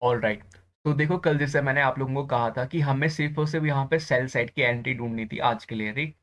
All right. तो देखो कल जैसे मैंने आप लोगों को कहा था कि हमें सिर्फ और सिर्फ यहाँ पे सेल साइड की एंट्री ढूंढनी थी आज के लिए, राइट।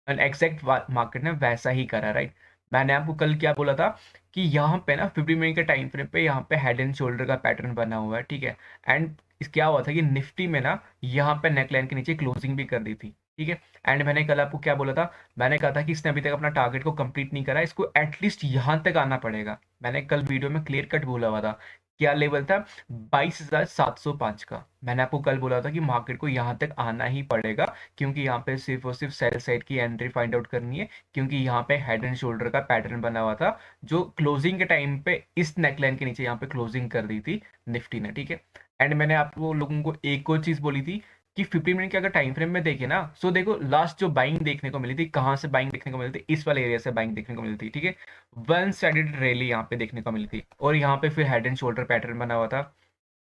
एंड एग्जैक्ट मार्केट ने वैसा ही करा, राइट। मैंने आपको कल क्या बोला था कि यहाँ पे ना 50 मिनट के टाइम फ्रेम पे यहाँ पे हेड एंड शोल्डर का पैटर्न बना हुआ है, ठीक है। एंड इस क्या हुआ था कि निफ्टी में ना यहाँ पे नेकलाइन के नीचे क्लोजिंग भी कर दी थी, ठीक है। एंड मैंने कल आपको क्या बोला था, मैंने कहा था कि इसने अभी तक अपना टारगेट को कंप्लीट नहीं करा, इसको एटलीस्ट यहाँ तक आना पड़ेगा। मैंने कल वीडियो में क्लियर कट बोला हुआ था। क्या लेवल था? 22,705 का। मैंने आपको कल बोला था कि मार्केट को यहाँ तक आना ही पड़ेगा, क्योंकि यहाँ पे सिर्फ और सिर्फ सेल साइड की एंट्री फाइंड आउट करनी है, क्योंकि यहाँ पे हेड एंड शोल्डर का पैटर्न बना हुआ था जो क्लोजिंग के टाइम पे इस नेकलाइन के नीचे यहाँ पे क्लोजिंग कर दी थी निफ्टी ने, ठीक है। एंड मैंने आपको लोगों को एक और चीज बोली थी कि 15 मिनट के अगर टाइम फ्रेम में देखे ना, सो देखो लास्ट जो बाइंग देखने को मिली थी, कहाँ से बाइंग देखने को मिली थी, इस वाले एरिया से बाइंग देखने को मिली थी, ठीक है। वन साइडेड रैली यहाँ पे देखने को मिली थी, और यहाँ पे फिर हेड एंड शोल्डर पैटर्न बना हुआ था।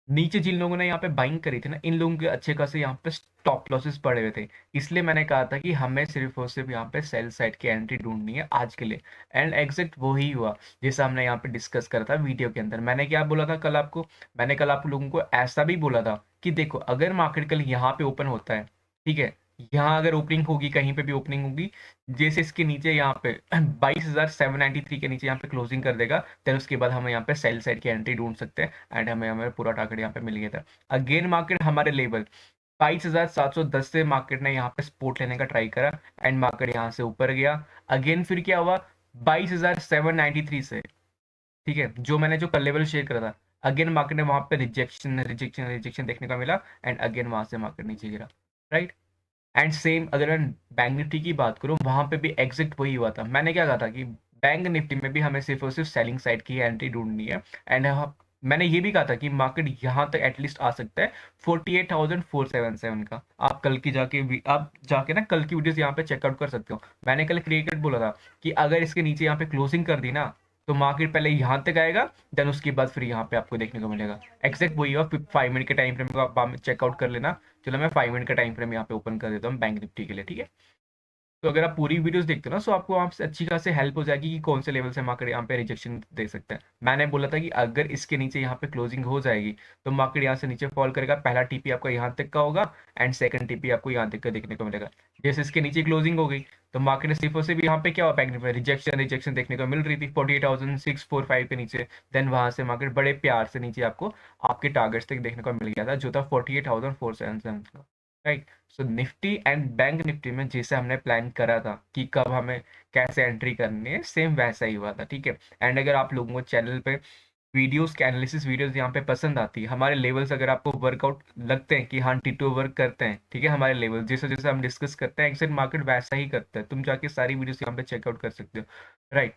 नीचे जिन लोगों ने यहाँ पे बाइंग करी थी ना, इन लोगों के अच्छे खासे यहाँ पे स्टॉप लॉसेस पड़े हुए थे। इसलिए मैंने कहा था कि हमें सिर्फ और सिर्फ यहाँ पे सेल साइड की एंट्री ढूंढनी है आज के लिए। एंड एग्जैक्ट वो ही हुआ जैसा हमने यहाँ पे डिस्कस करा था वीडियो के अंदर। मैंने क्या बोला था कल आपको? मैंने कल आप लोगों को ऐसा भी बोला था कि देखो अगर मार्केट कल यहाँ पे ओपन होता है, ठीक है, यहाँ अगर ओपनिंग होगी, कहीं पे भी ओपनिंग होगी, जैसे इसके नीचे यहाँ पे 22,793 के नीचे यहाँ पे क्लोजिंग कर देगा, देन उसके बाद हम यहाँ पे सेल साइड की एंट्री ढूंढ सकते हैं। एंड हमें हमारा पूरा टारगेट यहाँ पे मिल गया था। अगेन मार्केट हमारे लेवल 22,710 से मार्केट ने यहाँ पे सपोर्ट लेने का ट्राई करा, एंड मार्केट यहाँ से ऊपर गया। अगेन फिर क्या हुआ? 22,793 से, ठीक है, जो मैंने जो कल लेवल शेयर करा था, अगेन मार्केट ने वहां पे रिजेक्शन रिजेक्शन रिजेक्शन देखने को मिला, एंड अगेन वहां से मार्केट नीचे गिरा, राइट। एंड सेम अगर मैं बैंक निफ्टी की बात करूं, वहां पे भी एग्जैक्ट वही हुआ था। मैंने क्या कहा था कि बैंक निफ्टी में भी हमें सिर्फ और सिर्फ सेलिंग साइड की एंट्री ढूंढनी है। एंड मैंने ये भी कहा था कि मार्केट यहाँ तक एटलीस्ट आ सकता है 48,477 का। आप कल की जाके आप जाके ना कल की वीडियोस यहाँ पे चेकआउट कर सकते हो। मैंने कल क्रिएटेड बोला था कि अगर इसके नीचे यहाँ पे क्लोजिंग कर दी ना, तो मार्केट पहले यहाँ तक आएगा, देन उसके बाद फिर यहाँ पे आपको देखने को मिलेगा। एग्जैक्ट वही हुआ। 5 मिनट के टाइम फ्रेम को आप चेकआउट कर लेना। चलो मैं 5 मिनट का टाइम फ्रेम यहाँ पे ओपन कर देता हूँ बैंक निफ्टी के लिए, ठीक है। तो अगर आप पूरी वीडियोस देखते हो ना, तो आपको वहाँ से अच्छी खासी हेल्प हो जाएगी कि कौन से लेवल से मार्केट यहाँ पे रिजेक्शन दे सकते हैं। मैंने बोला था कि अगर इसके नीचे यहाँ पे क्लोजिंग हो जाएगी, तो मार्केट यहाँ से नीचे फॉल करेगा। पहला टीपी आपका यहाँ तक का होगा, एंड सेकंड टीपी आपको यहाँ तक का देखने को मिलेगा। जैसे इसके नीचे क्लोजिंग हो गई, तो मार्केट सिर्फ और सिर्फ यहाँ पे क्या हुआ, बैंक निफ्टी रिजेक्शन रिजेक्शन देखने को मिल रही थी 48,645 के नीचे। देन वहां से मार्केट बड़े प्यार से नीचे आपको आपके टारगेट्स तक देखने को मिल गया था, जो था 48,477 का, right. So Nifty and bank Nifty में जैसे हमने प्लान करा था कि कब हमें कैसे एंट्री करनी है, सेम वैसा ही हुआ था, ठीक है। एंड अगर आप लोगों को चैनल पे वीडियोस के एनालिसिस वीडियोस यहाँ पे पसंद आती है, हमारे लेवल्स अगर आपको वर्कआउट लगते हैं कि हाँ टिटो वर्क करते हैं, ठीक है, हमारे लेवल जैसे जैसे हम डिस्कस करते हैं, एक्सेट मार्केट वैसा ही करता है। तुम जाके सारी वीडियोस यहाँ पे चेकआउट कर सकते हो, राइट।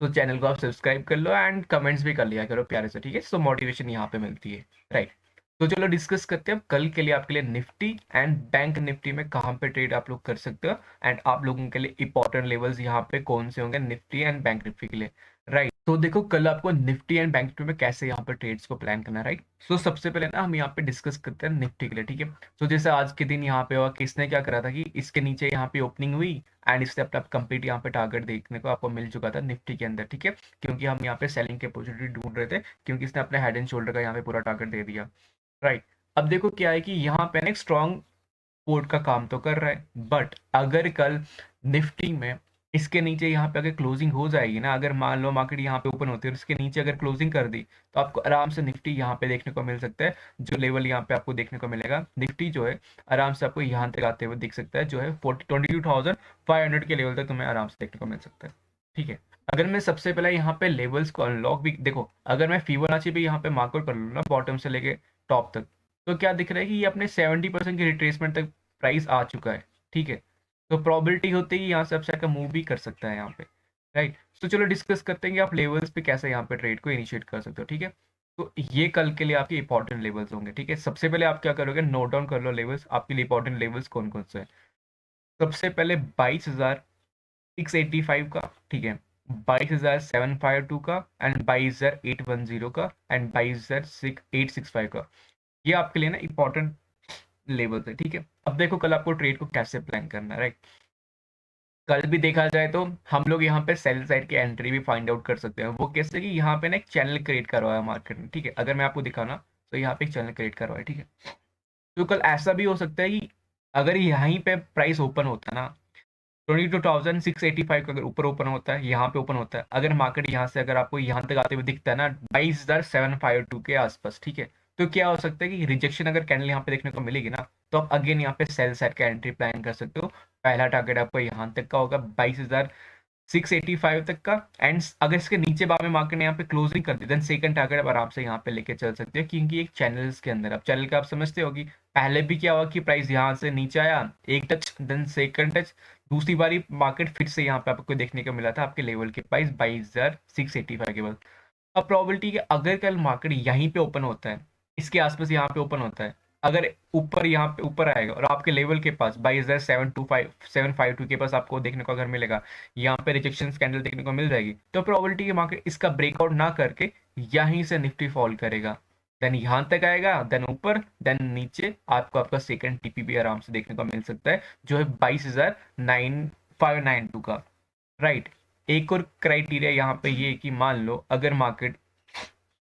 तो चैनल को आप सब्सक्राइब कर लो, एंड कमेंट्स भी कर लिया करो प्यारे से, ठीक है। सो मोटिवेशन यहाँ पे मिलती है, राइट। तो चलो डिस्कस करते हैं अब कल के लिए आपके लिए निफ्टी एंड बैंक निफ्टी में कहाँ पे ट्रेड आप लोग कर सकते हो, एंड आप लोगों के लिए इंपॉर्टेंट लेवल्स यहाँ पे कौन से होंगे निफ्टी एंड बैंक निफ्टी के लिए, राइट। तो देखो कल आपको निफ्टी एंड बैंक निफ्टी में कैसे यहाँ पे ट्रेड्स को प्लान करना है, राइट। सो सबसे पहले ना हम यहाँ पे डिस्कस करते हैं निफ्टी के लिए, ठीक है। तो जैसे आज के दिन यहाँ पे हुआ कि इसने क्या करा था कि इसके नीचे यहाँ पे ओपनिंग हुई, एंड इससे अपना कंप्लीट यहाँ पे टारगेट देखने को आपको मिल चुका था निफ्टी के अंदर, ठीक है। क्योंकि हम यहाँ पे सेलिंग की अपॉर्चुनिटी ढूंढ रहे थे, क्योंकि इसने अपने हेड एंड शोल्डर का यहाँ पे पूरा टारगेट दे दिया, राइट। अब देखो क्या है कि यहाँ पे ना एक स्ट्रॉन्ग सपोर्ट का काम तो कर रहा है, बट अगर कल निफ्टी में इसके नीचे यहाँ पे अगर क्लोजिंग हो जाएगी ना, अगर मान लो मार्केट यहाँ पे ओपन होती है और इसके नीचे अगर क्लोजिंग कर दी, तो आपको आराम से निफ्टी यहाँ पे देखने को मिल सकता है। जो लेवल यहाँ पे आपको देखने को मिलेगा, निफ्टी जो है आराम से आपको यहाँ तक आते हुए दिख सकता है, जो है 22,500 के लेवल तक तुम्हें आराम से देखने को मिल सकता है, ठीक है। अगर मैं सबसे पहले यहाँ पे लेवल्स को अनलॉक भी देखो, अगर मैं फिबोनाची भी यहाँ पे मार्कआउट कर लूँ ना बॉटम से लेके टॉप तक, तो क्या दिख रहा है कि ये अपने 70% की रिट्रेसमेंट तक प्राइस आ चुका है, ठीक है। तो प्रोबेबिलिटी होती है यहाँ से अपसाइड का मूव भी कर सकता है यहाँ पे, राइट। तो चलो डिस्कस करते हैं कि आप लेवल्स पे कैसे यहाँ पे ट्रेड को इनिशिएट कर सकते हो, ठीक है। तो ये कल के लिए आपके इंपॉर्टेंट लेवल्स होंगे, ठीक है। सबसे पहले आप क्या करोगे, नोट डाउन कर लो लेवल्स, आपके लिए इंपॉर्टेंट लेवल्स कौन कौन से हैं। सबसे पहले 22,685 का, ठीक है, 22,752 का, एंड 22,810 का, एंड 22,865 का। ये आपके लिए ना इंपॉर्टेंट लेवल है, ठीक है। अब देखो कल आपको ट्रेड को कैसे प्लान करना है, राइट। कल भी देखा जाए तो हम लोग यहाँ पे सेल साइड की एंट्री भी फाइंड आउट कर सकते हैं। वो कैसे कि यहाँ पे ना एक चैनल क्रिएट करवाया मार्केट में, ठीक है। अगर मैं आपको दिखाना, तो यहाँ पे एक चैनल क्रिएट करवाए, ठीक है। तो कल ऐसा भी हो सकता है कि अगर यहीं पे प्राइस ओपन होता है ना 22,685 का, अगर ऊपर ओपन होता है, यहाँ पे ओपन होता है, अगर मार्केट यहाँ से अगर आपको यहाँ तक आते हुए दिखता है ना 22,752 के आसपास, ठीक है, तो क्या हो सकता है कि रिजेक्शन अगर कैंडल यहाँ पे देखने को मिलेगी ना, तो आप अगेन यहाँ पे सेल साइड का एंट्री प्लान कर सकते हो। पहला टारगेट आपको यहाँ तक का होगा 22,685 तक का, एंड अगर इसके नीचे बाद में मार्केट ने यहाँ पे क्लोजिंग कर दी, देन सेकंड टारगेट आप आराम से यहाँ पे लेके चल सकते हो, क्योंकि एक चैनल्स के अंदर, अब चैनल का आप समझते होगी, पहले भी क्या हुआ कि प्राइस यहाँ से नीचे आया, एक टच, देन सेकंड टच, दूसरी बारी मार्केट फिर से यहाँ पे आपको देखने को मिला था आपके लेवल के प्राइस 22,685 के बाद। अब प्रोबेबिलिटी है अगर कल मार्केट यहीं पे ओपन होता है, इसके आसपास यहाँ पे ओपन होता है, अगर ऊपर यहाँ पे ऊपर आएगा और आपके लेवल के पास 22,752 के पास आपको देखने को अगर मिलेगा, यहाँ पे रिजेक्शन कैंडल देखने को मिल जाएगी, तो प्रोबेबिलिटी है मार्केट इसका ब्रेकआउट ना करके यहीं से निफ्टी फॉल करेगा, देन यहाँ तक आएगा, देन ऊपर, देन नीचे आपको आपका सेकंड टीपी भी आराम से देखने को मिल सकता है, जो है 22,592 का, राइट। एक और क्राइटेरिया यहाँ पे ये कि मान लो अगर मार्केट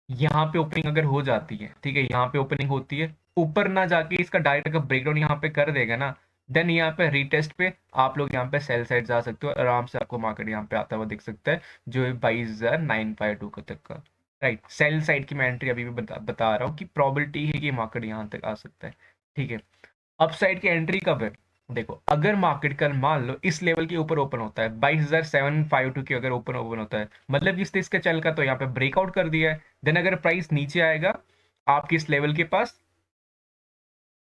यहाँ पे ओपनिंग अगर हो जाती है, ठीक है, यहाँ पे ओपनिंग होती है, ऊपर ना जाके इसका डायरेक्ट अगर ब्रेकडाउन यहाँ पे कर देगा ना, देन यहाँ पे रीटेस्ट पे आप लोग यहाँ पे सेल साइड जा सकते हो, आराम से आपको मार्केट यहाँ पे आता हुआ दिख सकता है, जो है 22,952 तक का, राइट। सेल साइड की मैं एंट्री अभी भी बता रहा हूँ कि प्रोबेबिलिटी है कि मार्केट यहाँ तक आ सकता है, ठीक है। अप साइड की एंट्री कब है, देखो अगर मार्केट कल मान लो इस लेवल के ऊपर ओपन होता है 22,752 के अगर ओपन ओपन होता है, मतलब जिसने इसके चल का तो यहाँ पे ब्रेकआउट कर दिया है, देन अगर प्राइस नीचे आएगा आपके इस लेवल के पास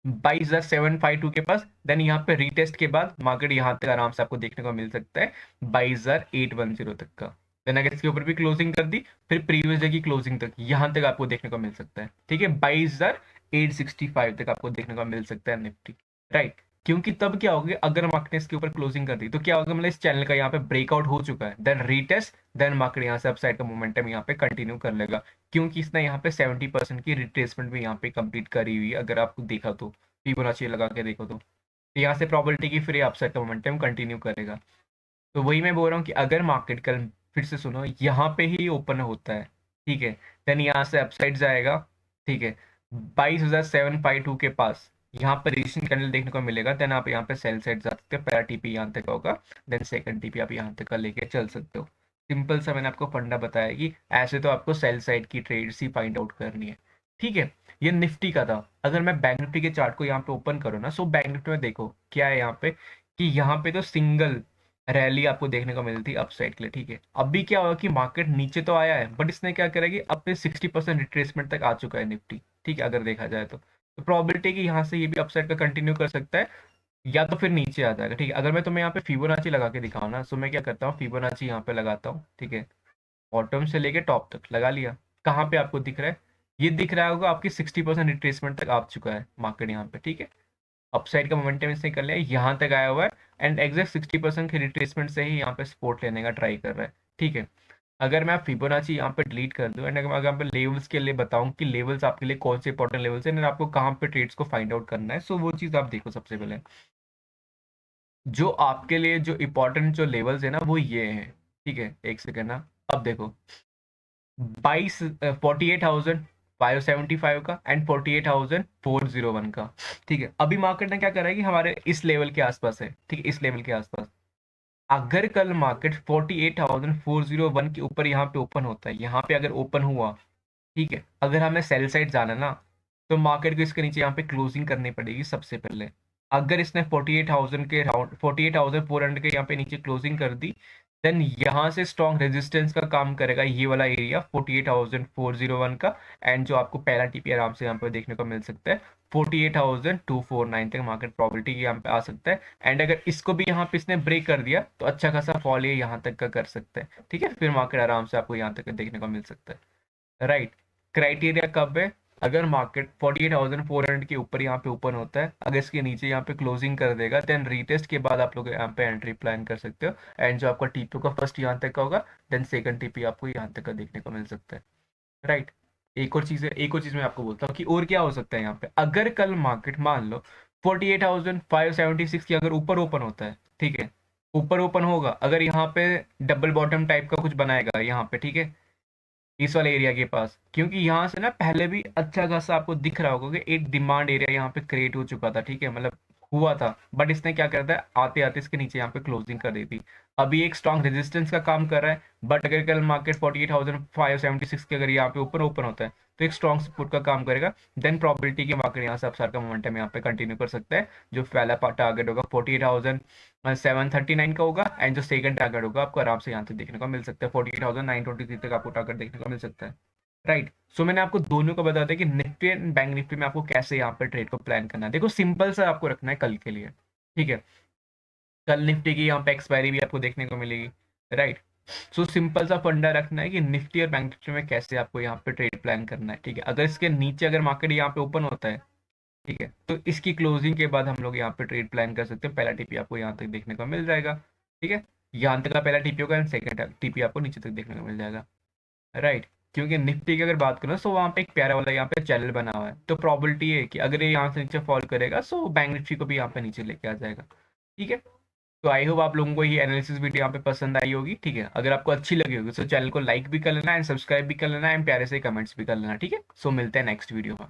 22,752 के पास, देन यहाँ पे रीटेस्ट के बाद मार्केट यहाँ तक आराम से आपको देखने को मिल सकता है 22,810 तक का, देन अगर इसके ऊपर भी क्लोजिंग कर दी, फिर प्रीवियस डे की क्लोजिंग तक यहाँ तक आपको देखने को मिल सकता है, ठीक है, 22,865 तक आपको देखने को मिल सकता है निफ्टी, राइट। क्योंकि तब क्या होगा, अगर मार्केट ने इसके ऊपर क्लोजिंग कर दी तो क्या होगा, मतलब इस चैनल का यहाँ पे ब्रेकआउट हो चुका है, देन रीटेस्ट, देन मार्केट यहाँ से अपसाइड का मोमेंटम यहाँ पे कंटिन्यू कर लेगा, क्योंकि इसने यहाँ पे 70% की रिट्रेसमेंट भी यहाँ पे कंप्लीट करी हुई है, अगर आपको देखा तो फिबोनाची लगा के देखो तो यहाँ से प्रोबेबिलिटी की फिर अपसाइड का मोमेंटम कंटिन्यू करेगा। तो वही मैं बोल रहा हूँ कि अगर मार्केट कल फिर से सुनो यहाँ पे ही ओपन होता है, ठीक है, देन यहाँ से अपसाइड जाएगा, ठीक है, 22,752 के पास यहाँ पर रेजिस्टेंस कैंडल देखने को मिलेगा, देन आप यहाँ पे सेल साइड जा सकते हो, पहला टीपी यहाँ तक होगा, देन सेकंड टीपी आप यहाँ तक का लेके चल सकते हो। सिंपल सा मैंने आपको फंडा बताया कि ऐसे तो आपको सेल साइड की ट्रेड्स ही फाइंड आउट करनी है, ठीक है। ये निफ्टी का था। अगर मैं बैंक निफ्टी के चार्ट को यहाँ पे ओपन करूँ ना, सो बैंक निफ्टी में देखो क्या है यहाँ पे, कि यहाँ पे तो सिंगल रैली आपको देखने को मिलती है अपसाइड के लिए, ठीक है। अभी क्या हुआ कि मार्केट नीचे तो आया है, बट इसने क्या करेगी, अपने 60% रिट्रेसमेंट तक आ चुका है निफ्टी, ठीक है, अगर देखा जाए तो प्रोबेबिलिटी कि यहाँ से ये भी अपसाइड का कंटिन्यू कर सकता है, या तो फिर नीचे आ जाएगा, ठीक है। अगर मैं तुम्हें यहाँ पे फिबोनाची लगा के दिखाऊँ ना, तो मैं क्या करता हूँ, फिबोनाची यहाँ पे लगाता हूँ, ठीक है, बॉटम से लेके टॉप तक लगा लिया, कहाँ पे आपको दिख रहा है, ये दिख रहा होगा आपकी 60% रिट्रेसमेंट तक आ चुका है मार्केट यहाँ पे, ठीक है। अपसाइड का मोमेंटम इसने कर लिया, यहाँ तक आया हुआ है, एंड एग्जैक्ट 60% के रिट्रेसमेंट से ही यहाँ पे सपोर्ट लेने का ट्राई कर रहा है, ठीक है। अगर मैं फिबोनाची यहाँ पे डिलीट कर दूँ, एंड अगर मैं यहाँ पे लेवल्स के लिए बताऊँ कि लेवल्स आपके लिए कौन से इंपॉर्टेंट लेवल्स हैं, एंड आपको कहाँ पे ट्रेड्स को फाइंड आउट करना है, सो वो चीज़ आप देखो। सबसे पहले जो आपके लिए जो इंपॉर्टेंट जो लेवल्स है ना, वो ये है, ठीक है, एक सेकेंड ना। अब देखो 48,575 का एंड 48,401 का, ठीक है। अभी मार्केट ने क्या करा है कि हमारे इस लेवल के आसपास है, ठीक है, इस लेवल के आसपास। अगर कल मार्केट 48,401 के ऊपर यहाँ पे ओपन होता है, यहाँ पे अगर ओपन हुआ, ठीक है, अगर हमें सेल साइड जाना ना, तो मार्केट को इसके नीचे यहाँ पे क्लोजिंग करनी पड़ेगी सबसे पहले। अगर इसने 48,000 के राउंड 48,400 के यहाँ पे नीचे क्लोजिंग कर दी, देन यहाँ से स्ट्रॉन्ग रेजिस्टेंस का काम करेगा ये वाला एरिया 48,401 का, एंड जो आपको पहला टीपी आराम से यहाँ पे देखने को मिल सकता है 48,249 तक मार्केट प्रोबेबिलिटी यहाँ पे आ सकता है। एंड अगर इसको भी यहाँ पे इसने ब्रेक कर दिया तो अच्छा खासा फॉल ये यहाँ तक का कर सकता है, ठीक है, फिर मार्केट आराम से आपको यहाँ तक देखने को मिल सकता है, राइट। क्राइटेरिया कब है, अगर मार्केट 48,400 के ऊपर यहाँ पे ओपन होता है, अगर इसके नीचे यहाँ पे क्लोजिंग कर देगा, देन रीटेस्ट के बाद आप लोग यहाँ पे एंट्री प्लान कर सकते हो, एंड जो आपका टीपी का फर्स्ट यहाँ तक का होगा, देन सेकंड टीपी आपको यहाँ तक का देखने को मिल सकता है, राइट। एक और चीज मैं आपको बोलता हूँ कि और क्या हो सकता है यहाँ पे, अगर कल मार्केट मान लो 48,576 की अगर ऊपर ओपन होता है, ठीक है, ऊपर ओपन होगा, अगर यहाँ पे डबल बॉटम टाइप का कुछ बनाएगा यहाँ पे, ठीक है, इस वाले एरिया के पास, क्योंकि यहाँ से ना पहले भी अच्छा खासा आपको दिख रहा होगा कि एक डिमांड एरिया यहाँ पे क्रिएट हो चुका था, ठीक है, मतलब हुआ था, बट इसने क्या करता है, आते आते इसके नीचे यहाँ पे क्लोजिंग कर दी थी। अभी एक स्ट्रॉन्ग रेजिस्टेंस का काम कर रहा है, बट अगर कल मार्केट 48,576 के अगर यहाँ पे ऊपर ओपन होता है तो एक स्ट्रॉन्ग सपोर्ट का काम करेगा। देन प्रोबेबिलिटी की मार्केट यहाँ से अपसाइड का मोमेंटम यहाँ पे कंटिन्यू कर सकता है। जो पहला टारगेट होगा 48,739 का होगा, एंड जो सेकंड टारगेट होगा आपको आराम से यहाँ से देखने को मिल सकता है 48,923 तक आपको टारगेट देखने को मिल सकता है। राइट, सो मैंने आपको दोनों को बता दिया कि निफ्टी एंड बैंक निफ्टी में आपको कैसे यहाँ पे ट्रेड को प्लान करना है। देखो सिंपल सा आपको रखना है कल के लिए, ठीक है। कल निफ्टी की यहाँ पे एक्सपायरी भी आपको देखने को मिलेगी, राइट। सो सिंपल सा फंडा रखना है कि निफ्टी और बैंक निफ्टी में कैसे आपको यहाँ पे ट्रेड प्लान करना है, ठीक है। अगर इसके नीचे अगर मार्केट यहाँ पे ओपन होता है, ठीक है, तो इसकी क्लोजिंग के बाद हम लोग यहाँ पे ट्रेड प्लान कर सकते हैं। पहला टीपी आपको यहाँ तक देखने को मिल जाएगा, ठीक है, यहाँ तक का पहला टीपी होगा एंड सेकंड टीपी आपको नीचे तक देखने को मिल जाएगा, राइट। क्योंकि निफ्टी की अगर बात करें तो वहाँ पे एक प्यारा वाला यहाँ पे चैनल बना हुआ है, तो प्रॉबिलिटी है कि अगर ये यहाँ से नीचे फॉल करेगा सो बैंक निफ्टी को भी यहाँ पे नीचे लेके आ जाएगा, ठीक है। तो आई होप आप लोगों को ये एनालिसिस वीडियो यहाँ पे पसंद आई होगी, ठीक है। अगर आपको अच्छी लगी होगी तो चैनल को लाइक भी कर लेना एंड सब्सक्राइब भी कर लेना एंड प्यारे से कमेंट्स भी कर लेना, ठीक है। सो मिलते हैं नेक्स्ट वीडियो में।